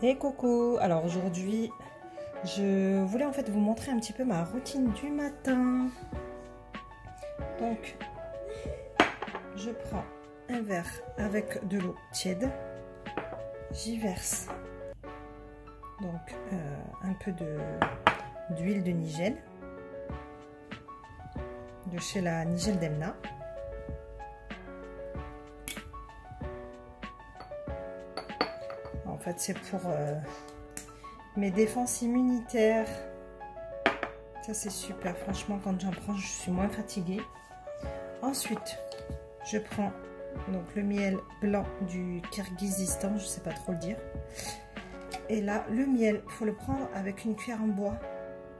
Et coucou, alors aujourd'hui je voulais en fait vous montrer un petit peu ma routine du matin. Donc je prends un verre avec de l'eau tiède, j'y verse donc un peu d'huile de Nigel de chez la Nigel Demna. En fait, c'est pour mes défenses immunitaires. Ça, c'est super. Franchement, quand j'en prends, je suis moins fatiguée. Ensuite, je prends donc le miel blanc du Kirghizistan. Je sais pas trop le dire. Et là, le miel, il faut le prendre avec une cuillère en bois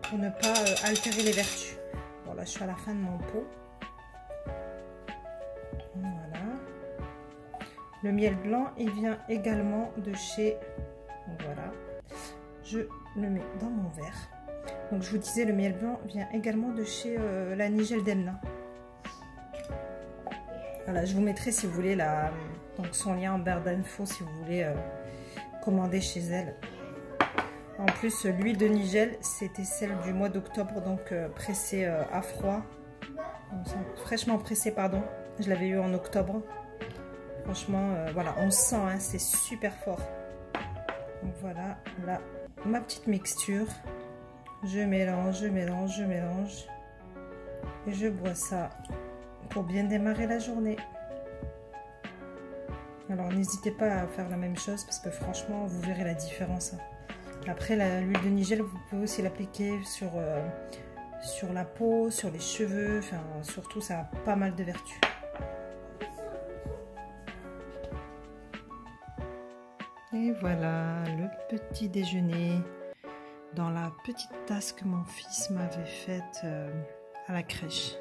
pour ne pas altérer les vertus. Bon, là, je suis à la fin de mon pot. Voilà. Le miel blanc, il vient également de chez... Donc voilà, je le mets dans mon verre. Donc je vous disais, le miel blanc vient également de chez la Nigel Demna. Voilà, je vous mettrai si vous voulez donc son lien en barre d'infos si vous voulez commander chez elle. En plus, l'huile de Nigel, c'était celle du mois d'octobre, donc pressée à froid. Fraîchement pressée, pardon. Je l'avais eu en octobre. Franchement, voilà, on sent, hein, c'est super fort. Donc voilà, là, ma petite mixture. Je mélange, je mélange, je mélange. Et je bois ça pour bien démarrer la journée. Alors, n'hésitez pas à faire la même chose parce que franchement, vous verrez la différence. Après, l'huile de Nigel, vous pouvez aussi l'appliquer sur la peau, sur les cheveux. Enfin, surtout, ça a pas mal de vertus. Et voilà le petit déjeuner dans la petite tasse que mon fils m'avait faite à la crèche.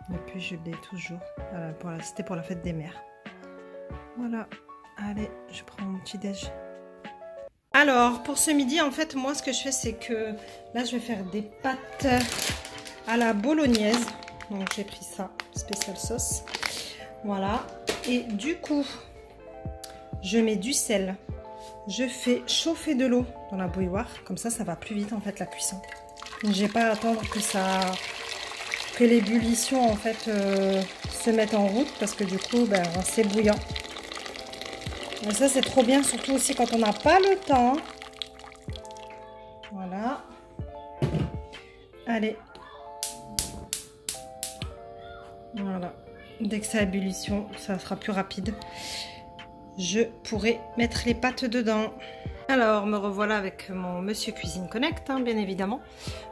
Depuis, je l'ai toujours. C'était pour la fête des mères. Voilà. Allez, je prends mon petit déj. Alors, pour ce midi, en fait, moi, ce que je fais, c'est que là, je vais faire des pâtes à la bolognaise. Donc, j'ai pris ça, spécial sauce. Voilà. Et du coup... je mets du sel, je fais chauffer de l'eau dans la bouilloire, comme ça va plus vite en fait la cuisson. J'ai pas à attendre que l'ébullition en fait se mette en route parce que du coup c'est bouillant. Et ça c'est trop bien, surtout aussi quand on n'a pas le temps. Voilà. Allez. Voilà. Dès que ça a ébullition, ça sera plus rapide. Je pourrais mettre les pâtes dedans. Alors, me revoilà avec mon Monsieur Cuisine Connect, hein, bien évidemment.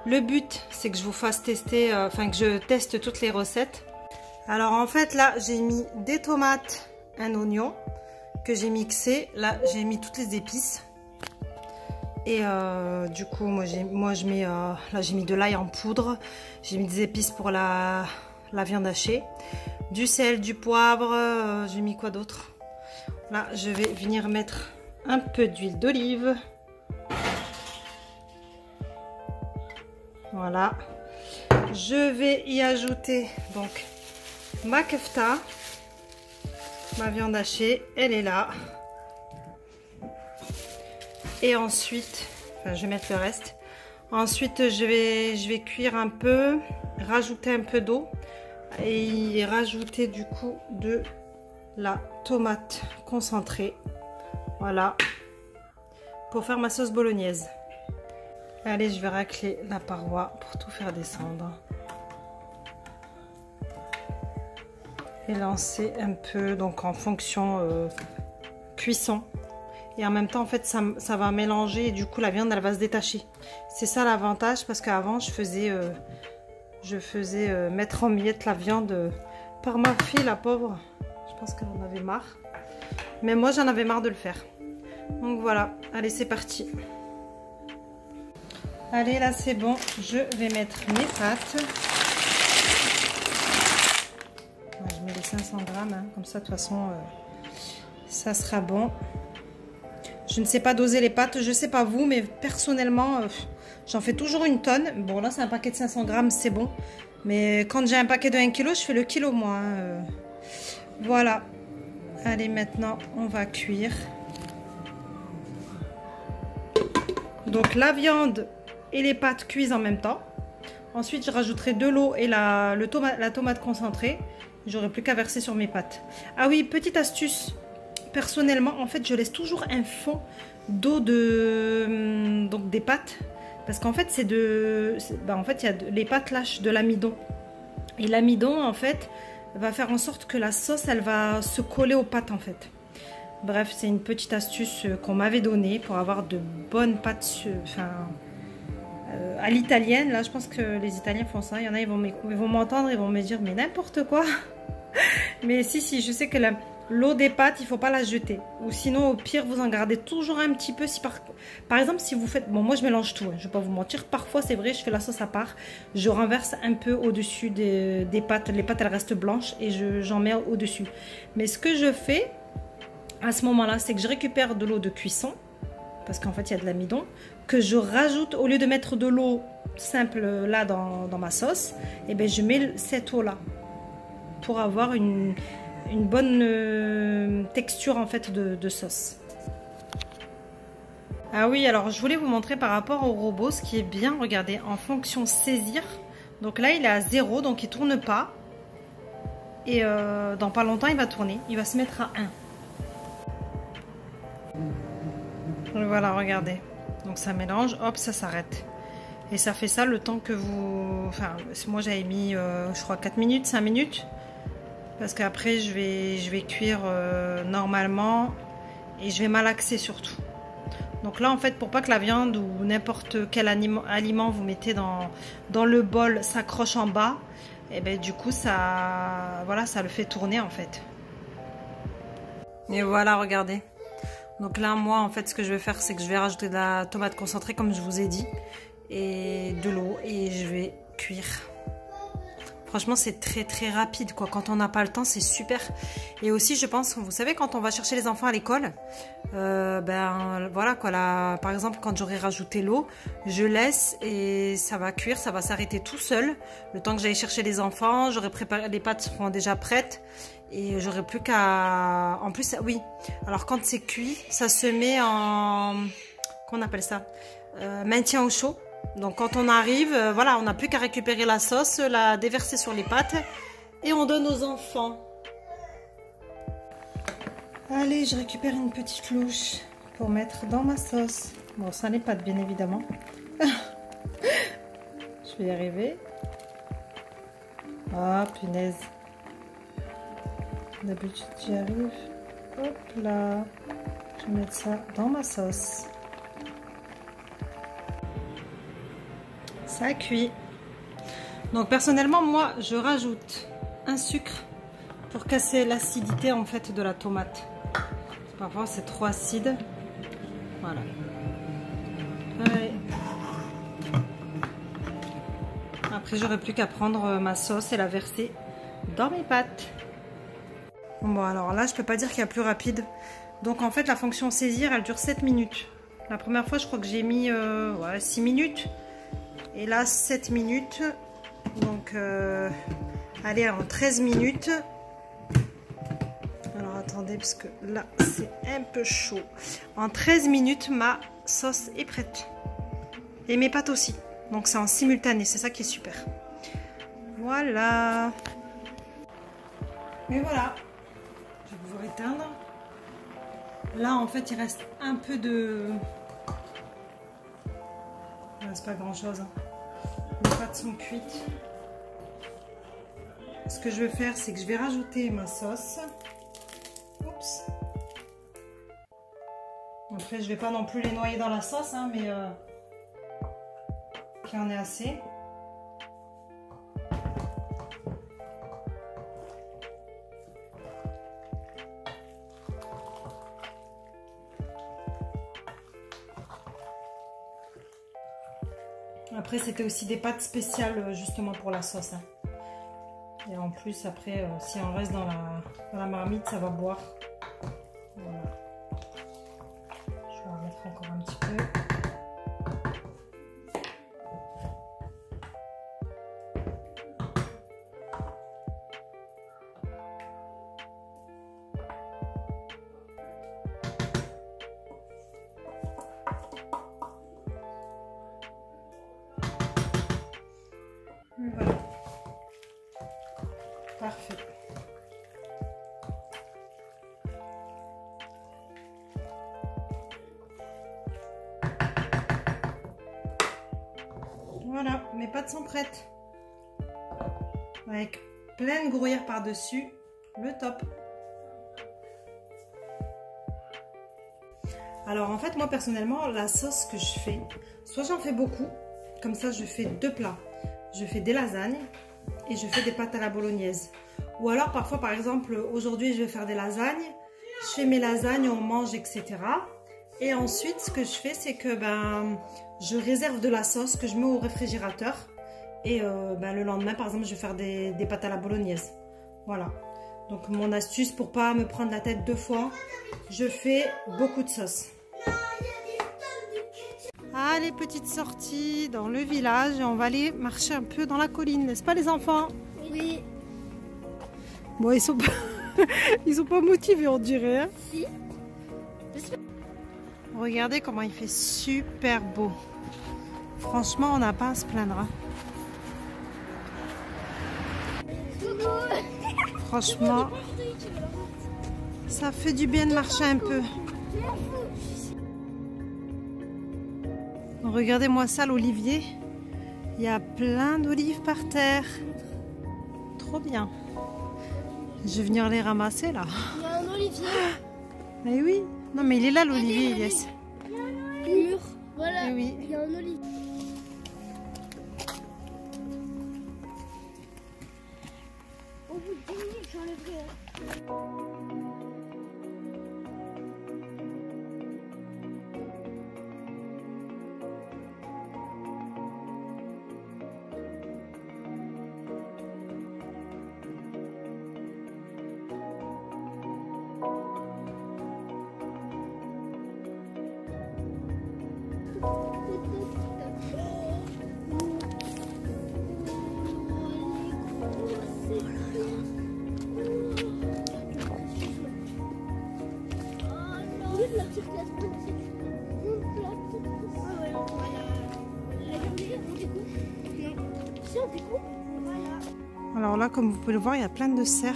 Le but, c'est que je vous fasse tester, que je teste toutes les recettes. Alors, en fait, là, j'ai mis des tomates, un oignon que j'ai mixé. Là, j'ai mis toutes les épices. Et du coup, moi, je mets, là, j'ai mis de l'ail en poudre. J'ai mis des épices pour la viande hachée. Du sel, du poivre. J'ai mis quoi d'autre ? Là, je vais venir mettre un peu d'huile d'olive. Voilà. Je vais y ajouter donc ma kefta, ma viande hachée. Elle est là. Et ensuite, je vais mettre le reste. Ensuite, je vais cuire un peu, rajouter un peu d'eau et rajouter du coup de la tomate concentrée, voilà, pour faire ma sauce bolognaise. Allez, je vais racler la paroi pour tout faire descendre et lancer un peu, donc en fonction cuisson, et en même temps en fait ça va mélanger et du coup la viande elle va se détacher. C'est ça l'avantage, parce qu'avant je faisais mettre en miettes la viande par ma fille, la pauvre. Je pense qu'elle en avait marre. Mais moi, j'en avais marre de le faire. Donc voilà. Allez, c'est parti. Allez, là, c'est bon. Je vais mettre mes pâtes. Je mets les 500 grammes. Hein. Comme ça, de toute façon, ça sera bon. Je ne sais pas doser les pâtes. Je ne sais pas vous, mais personnellement, j'en fais toujours une tonne. Bon, là, c'est un paquet de 500 grammes. C'est bon. Mais quand j'ai un paquet de 1 kg, je fais le kilo, moi. Hein. Voilà. Allez, maintenant, on va cuire. Donc la viande et les pâtes cuisent en même temps. Ensuite, je rajouterai de l'eau et la tomate concentrée. J'aurai plus qu'à verser sur mes pâtes. Ah oui, petite astuce. Personnellement, en fait, je laisse toujours un fond d'eau donc des pâtes. Parce qu'en fait, en fait, les pâtes lâchent de l'amidon. Et l'amidon, en fait, va faire en sorte que la sauce, elle va se coller aux pâtes, en fait. Bref, c'est une petite astuce qu'on m'avait donnée pour avoir de bonnes pâtes, à l'italienne. Là, je pense que les Italiens font ça. Il y en a, ils vont m'entendre, ils vont me dire, mais n'importe quoi. Mais si, je sais que l'eau des pâtes, il ne faut pas la jeter. Ou sinon, au pire, vous en gardez toujours un petit peu. Si par exemple, si vous faites... Bon, moi, je mélange tout, hein, je ne vais pas vous mentir. Parfois, c'est vrai, je fais la sauce à part. Je renverse un peu au-dessus des pâtes. Les pâtes, elles restent blanches et j'en mets au-dessus. Mais ce que je fais à ce moment-là, c'est que je récupère de l'eau de cuisson. Parce qu'en fait, il y a de l'amidon. Que je rajoute, au lieu de mettre de l'eau simple là dans ma sauce, et ben, je mets cette eau-là. Pour avoir une bonne texture en fait de sauce. Ah oui, alors je voulais vous montrer par rapport au robot ce qui est bien. Regardez, en fonction saisir, donc là il est à 0, donc il tourne pas, et dans pas longtemps il va tourner, il va se mettre à 1. Et voilà, regardez, donc ça mélange, hop, ça s'arrête. Et ça fait ça le temps que vous... Enfin, moi j'avais mis je crois 4 minutes, 5 minutes. Parce qu'après je vais cuire normalement et je vais malaxer surtout. Donc là en fait, pour pas que la viande ou n'importe quel aliment vous mettez dans le bol s'accroche en bas, et ben du coup ça, voilà, ça le fait tourner en fait. Et voilà, regardez. Donc là moi en fait ce que je vais faire, c'est que je vais rajouter de la tomate concentrée comme je vous ai dit et de l'eau et je vais cuire. Franchement, c'est très rapide, quoi. Quand on n'a pas le temps, c'est super. Et aussi, je pense, vous savez, quand on va chercher les enfants à l'école, ben voilà, quoi. Là, par exemple, quand j'aurai rajouté l'eau, je laisse et ça va cuire, ça va s'arrêter tout seul. Le temps que j'aille chercher les enfants, j'aurai préparé, les pâtes seront déjà prêtes et j'aurai plus qu'à... En plus, oui. Alors, quand c'est cuit, ça se met en... Qu'on appelle ça maintien au chaud. Donc quand on arrive, voilà, on n'a plus qu'à récupérer la sauce, la déverser sur les pâtes et on donne aux enfants. Allez, je récupère une petite louche pour mettre dans ma sauce. Bon, ça n'est pas bien évidemment. Je vais y arriver. Ah, punaise. D'habitude, j'y arrive. Hop là. Je vais mettre ça dans ma sauce. Ça cuit. Donc personnellement, moi, je rajoute un sucre pour casser l'acidité en fait de la tomate. Parfois, c'est trop acide. Voilà. Allez. Après, j'aurai plus qu'à prendre ma sauce et la verser dans mes pâtes. Bon, alors là, je peux pas dire qu'il y a plus rapide. Donc en fait, la fonction saisir, elle dure 7 minutes. La première fois, je crois que j'ai mis 6 minutes. Et là, 7 minutes. Donc, allez, en 13 minutes. Alors, attendez, parce que là, c'est un peu chaud. En 13 minutes, ma sauce est prête. Et mes pâtes aussi. Donc, c'est en simultané. C'est ça qui est super. Voilà. Et voilà. Je vais pouvoir éteindre. Là, en fait, il reste un peu de... C'est pas grand chose. Hein. Les pâtes sont cuites. Ce que je vais faire, c'est que je vais rajouter ma sauce. Oups. Après, je vais pas non plus les noyer dans la sauce, hein, mais qu'il y en ait assez. Après, c'était aussi des pâtes spéciales justement pour la sauce. Hein. Et en plus, après, si on reste dans la marmite, ça va boire. Voilà. Je vais en mettre encore un petit peu. Voilà, mes pâtes sont prêtes. Avec plein de gruyère par-dessus, le top. Alors en fait, moi personnellement, la sauce que je fais, soit j'en fais beaucoup, comme ça je fais 2 plats. Je fais des lasagnes et je fais des pâtes à la bolognaise. Ou alors parfois, par exemple, aujourd'hui je vais faire des lasagnes, je fais mes lasagnes, on mange, etc. Et ensuite, ce que je fais, c'est que je réserve de la sauce que je mets au réfrigérateur. Et le lendemain, par exemple, je vais faire des pâtes à la bolognaise. Voilà. Donc mon astuce pour pas me prendre la tête 2 fois, je fais beaucoup de sauce. Allez, petite sortie dans le village. On va aller marcher un peu dans la colline, n'est-ce pas les enfants? Oui. Bon, ils sont pas motivés, on dirait. Hein. Si. Regardez comment il fait super beau. Franchement, on n'a pas à se plaindre. Hein. Franchement, ça fait du bien de marcher un peu. Regardez-moi ça, l'olivier. Il y a plein d'olives par terre. Trop bien. Je vais venir les ramasser là. Il y a un olivier. Mais oui. Non mais il est là l'olivier, Elias. Mur. Voilà. Eh oui. Il y a un olivier. Au bout de 10 minutes, j'enlèverai. Alors là, comme vous pouvez le voir, il y a plein de cerfs.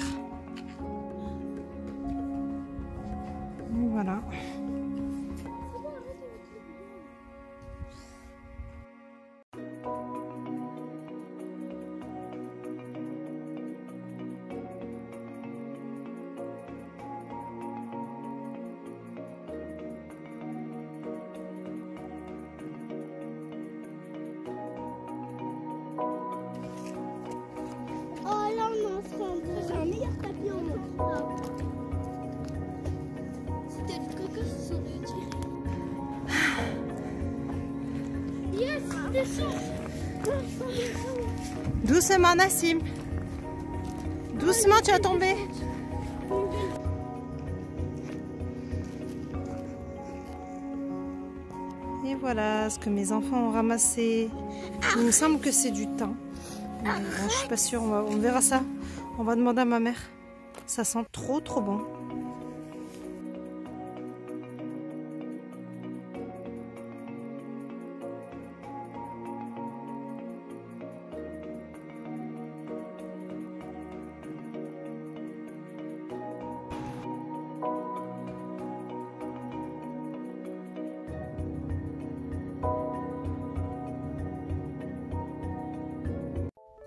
Et voilà. J'ai un meilleur tapis en montre. C'était du coco, ce sont de tirer. Yes, descends. Doucement, Nassim. Doucement, tu vas tomber. Et voilà ce que mes enfants ont ramassé. Il me semble que c'est du thym. Mais bon, je suis pas sûre, on verra ça. On va demander à ma mère. Ça sent trop bon.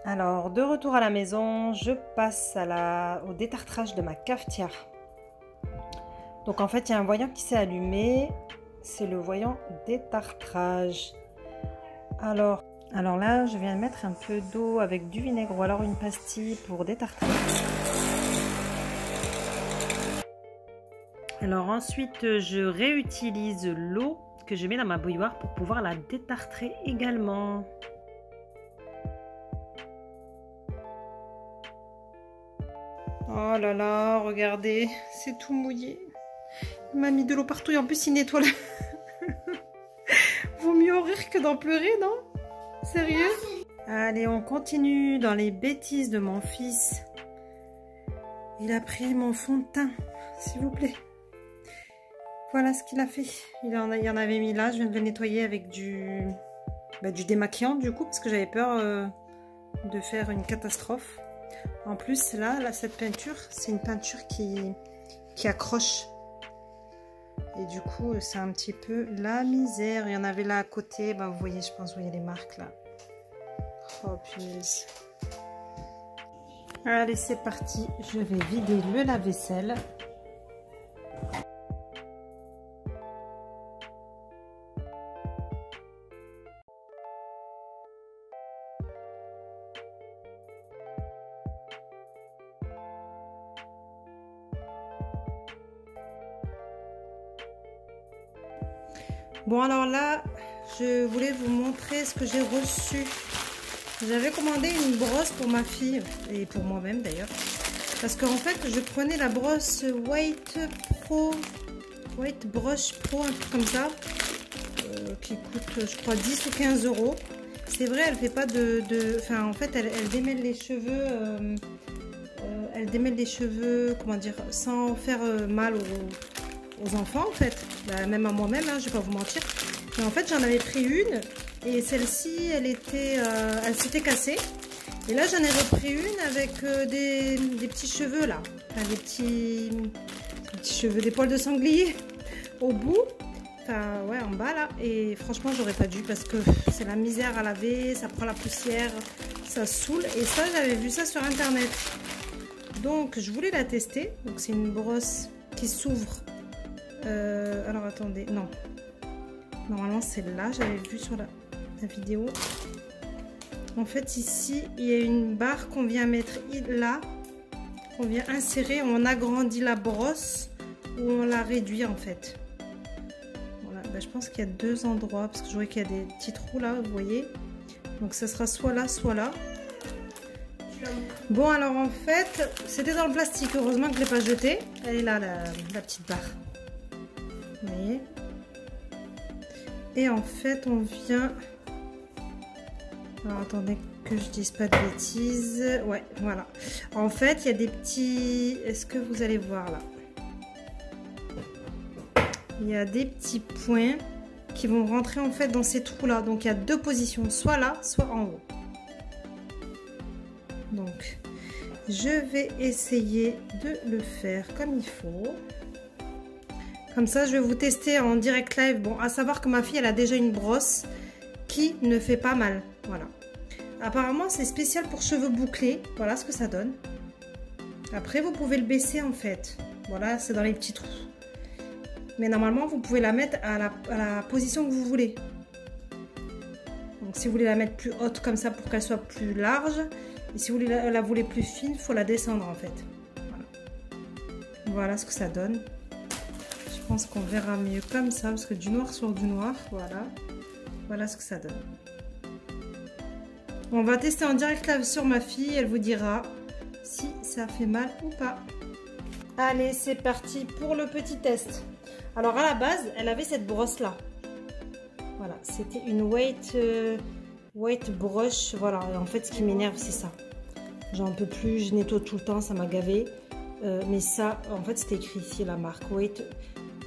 Alors, de retour à la maison, je passe au détartrage de ma cafetière. Donc en fait, il y a un voyant qui s'est allumé. C'est le voyant détartrage. Alors là, je viens de mettre un peu d'eau avec du vinaigre ou alors une pastille pour détartrer. Alors ensuite, je réutilise l'eau que je mets dans ma bouilloire pour pouvoir la détartrer également. Oh là là, regardez, c'est tout mouillé. Il m'a mis de l'eau partout et en plus il nettoie le... Vaut mieux en rire que d'en pleurer, non? Sérieux? Allez, on continue dans les bêtises de mon fils. Il a pris mon fond de teint, s'il vous plaît. Voilà ce qu'il a fait. Il en avait mis là, je viens de le nettoyer avec du démaquillant du coup, parce que j'avais peur de faire une catastrophe. En plus, là cette peinture, c'est une peinture qui accroche. Et du coup, c'est un petit peu la misère. Il y en avait là à côté. Ben, vous voyez, je pense, vous voyez les marques là. Oh punaise. Allez, c'est parti. Je vais vider le lave-vaisselle. Bon, alors là, je voulais vous montrer ce que j'ai reçu. J'avais commandé une brosse pour ma fille et pour moi-même d'ailleurs. Parce qu'en fait, je prenais la brosse White Brush Pro, un truc comme ça, qui coûte, je crois, 10 ou 15 euros. C'est vrai, elle fait pas enfin, en fait, elle démêle les cheveux. Elle démêle les cheveux, comment dire, sans faire mal aux enfants, en fait. Bah, même à moi-même, hein, je vais pas vous mentir. Mais en fait, j'en avais pris une. Et celle-ci, elle s'était cassée. Et là, j'en ai repris une avec des petits cheveux là. Enfin, des petits cheveux, des poils de sanglier au bout. Enfin, ouais, en bas là. Et franchement, j'aurais pas dû parce que c'est la misère à laver. Ça prend la poussière, ça saoule. Et ça, j'avais vu ça sur internet. Donc, je voulais la tester. Donc, c'est une brosse qui s'ouvre. Alors, attendez. Non. Normalement, celle-là, j'avais vu sur la vidéo. En fait, ici, il y a une barre qu'on vient mettre là, qu'on vient insérer. On agrandit la brosse ou on la réduit en fait. Voilà, ben, je pense qu'il y a deux endroits parce que je vois qu'il y a des petits trous là, vous voyez. Donc, ça sera soit là, soit là. Bon, alors en fait, c'était dans le plastique. Heureusement que je ne l'ai pas jeté. Elle est là, la petite barre. Vous voyez. Et en fait, on vient... Alors, attendez que je dise pas de bêtises. Ouais, voilà. En fait, il y a des petits... Est-ce que vous allez voir là? Il y a des petits points qui vont rentrer en fait dans ces trous-là. Donc, il y a deux positions, soit là, soit en haut. Donc, je vais essayer de le faire comme il faut. Comme ça, je vais vous tester en direct live. Bon, à savoir que ma fille, elle a déjà une brosse qui ne fait pas mal. Voilà. Apparemment, c'est spécial pour cheveux bouclés. Voilà ce que ça donne. Après, vous pouvez le baisser en fait. Voilà, c'est dans les petits trous. Mais normalement, vous pouvez la mettre à la position que vous voulez. Donc, si vous voulez la mettre plus haute comme ça pour qu'elle soit plus large. Et si vous la voulez plus fine, il faut la descendre en fait. Voilà. Voilà ce que ça donne. Je pense qu'on verra mieux comme ça parce que du noir sur du noir, voilà. Voilà ce que ça donne. On va tester en direct live sur ma fille, elle vous dira si ça fait mal ou pas. Allez, c'est parti pour le petit test. Alors à la base, elle avait cette brosse là. Voilà, c'était une White Brush. Voilà, en fait ce qui m'énerve c'est ça. J'en peux plus, je nettoie tout le temps, ça m'a gavé. Mais ça, en fait c'était écrit ici la marque White.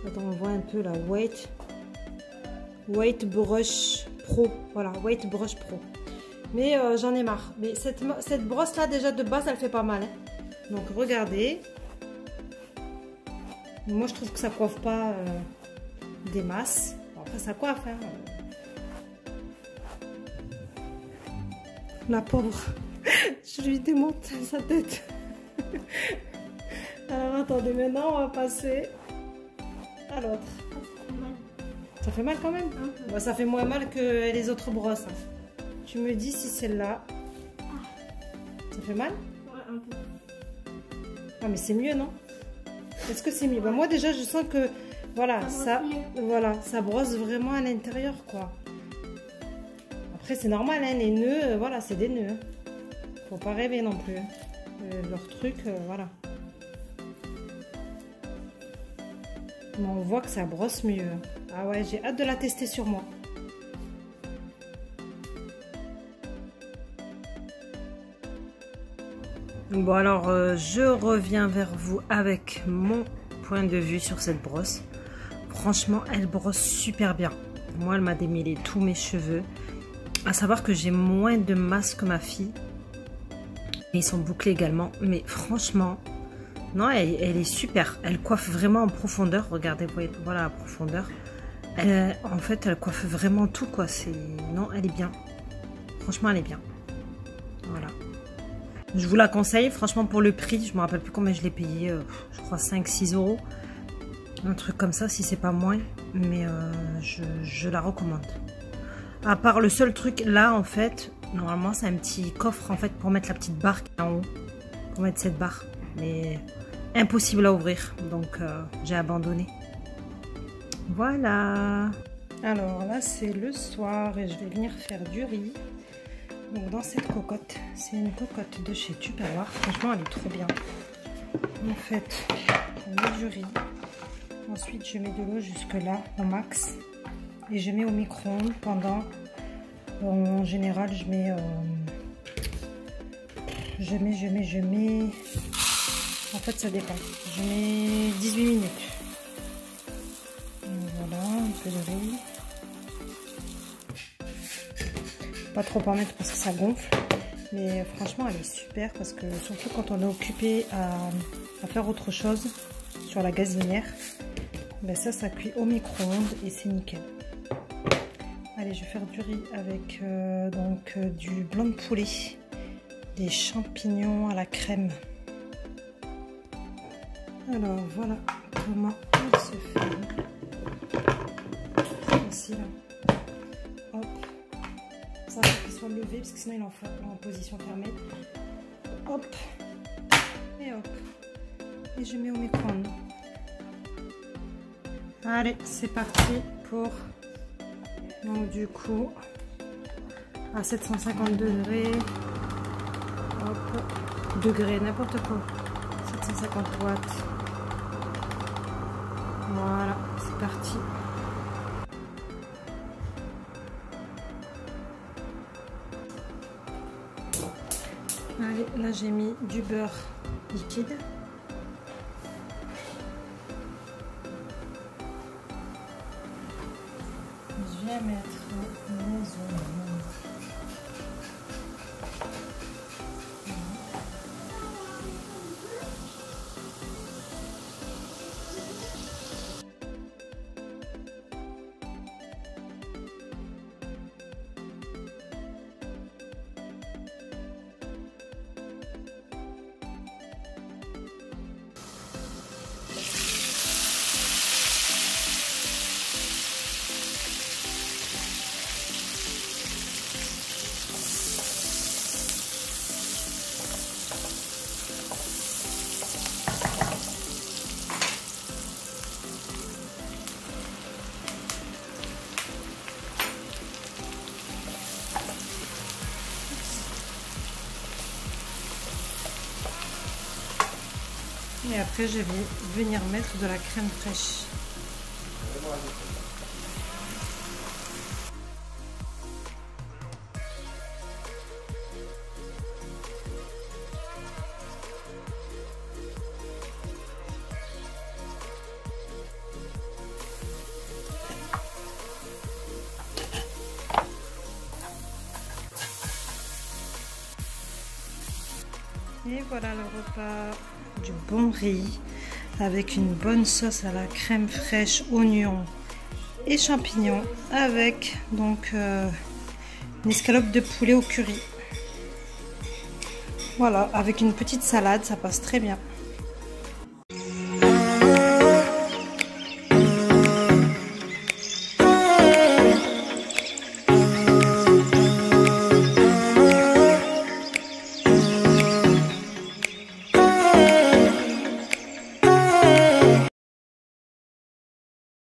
Attends, on voit un peu la White Brush Pro. Voilà, White Brush Pro. Mais j'en ai marre. Mais cette brosse là déjà de base elle fait pas mal. Hein. Donc regardez. Moi je trouve que ça coiffe pas des masses. Bon, après ça coiffe. Hein. La pauvre. Je lui démonte sa tête. Alors attendez, maintenant on va passer à l'autre. Ça fait mal quand même hein. Bon, ça fait moins mal que les autres brosses. Hein. Tu me dis si celle-là... Ça fait mal? Ouais, un peu. Ah mais c'est mieux non? Est-ce que c'est mieux? Bah, moi déjà je sens que... Voilà, ça brosse vraiment à l'intérieur quoi. Après c'est normal, hein, les nœuds, voilà, c'est des nœuds. Hein. Faut pas rêver non plus. Hein. Leur truc, voilà. Mais on voit que ça brosse mieux. Ah ouais, j'ai hâte de la tester sur moi. Bon alors, je reviens vers vous avec mon point de vue sur cette brosse. Franchement, elle brosse super bien. Moi, elle m'a démêlé tous mes cheveux. À savoir que j'ai moins de masse que ma fille. Ils sont bouclés également. Mais franchement, non, elle est super. Elle coiffe vraiment en profondeur. Regardez, voilà la profondeur. En fait, elle coiffe vraiment tout, quoi. Non, elle est bien. Franchement, elle est bien. Je vous la conseille, franchement pour le prix, je me rappelle plus combien je l'ai payé, je crois 5-6 €. Un truc comme ça si c'est pas moins, mais je la recommande. À part le seul truc là en fait, normalement c'est un petit coffre en fait pour mettre la petite barre qui est en haut, pour mettre cette barre, mais impossible à ouvrir, donc j'ai abandonné. Voilà. Alors là c'est le soir et je vais venir faire du riz. Donc dans cette cocotte, c'est une cocotte de chez Tupperware, franchement elle est trop bien. En fait, on met du riz, ensuite je mets de l'eau jusque là au max et je mets au micro-ondes pendant, en général je mets, en fait ça dépend, je mets 18 minutes. Voilà, un peu de riz. Pas trop en mettre parce que ça gonfle, mais franchement elle est super parce que surtout quand on est occupé à faire autre chose sur la gazinière, ben ça cuit au micro-ondes et c'est nickel. Allez, je vais faire du riz avec du blanc de poulet, des champignons à la crème. Alors voilà comment il se fait. Ici là. Hop. Ça va qu'il soit levé parce que sinon il est en position fermée. Hop. Et hop. Et je mets au micro-ondes. Allez, c'est parti pour, donc du coup, à 750 degrés. Hop. Degrés, n'importe quoi. 750 watts. Voilà, c'est parti. Allez, là j'ai mis du beurre liquide. Je vais mettre maison. Et après, je vais venir mettre de la crème fraîche. Et voilà le repas, du bon riz avec une bonne sauce à la crème fraîche, oignons et champignons avec donc une escalope de poulet au curry. Voilà, avec une petite salade, ça passe très bien.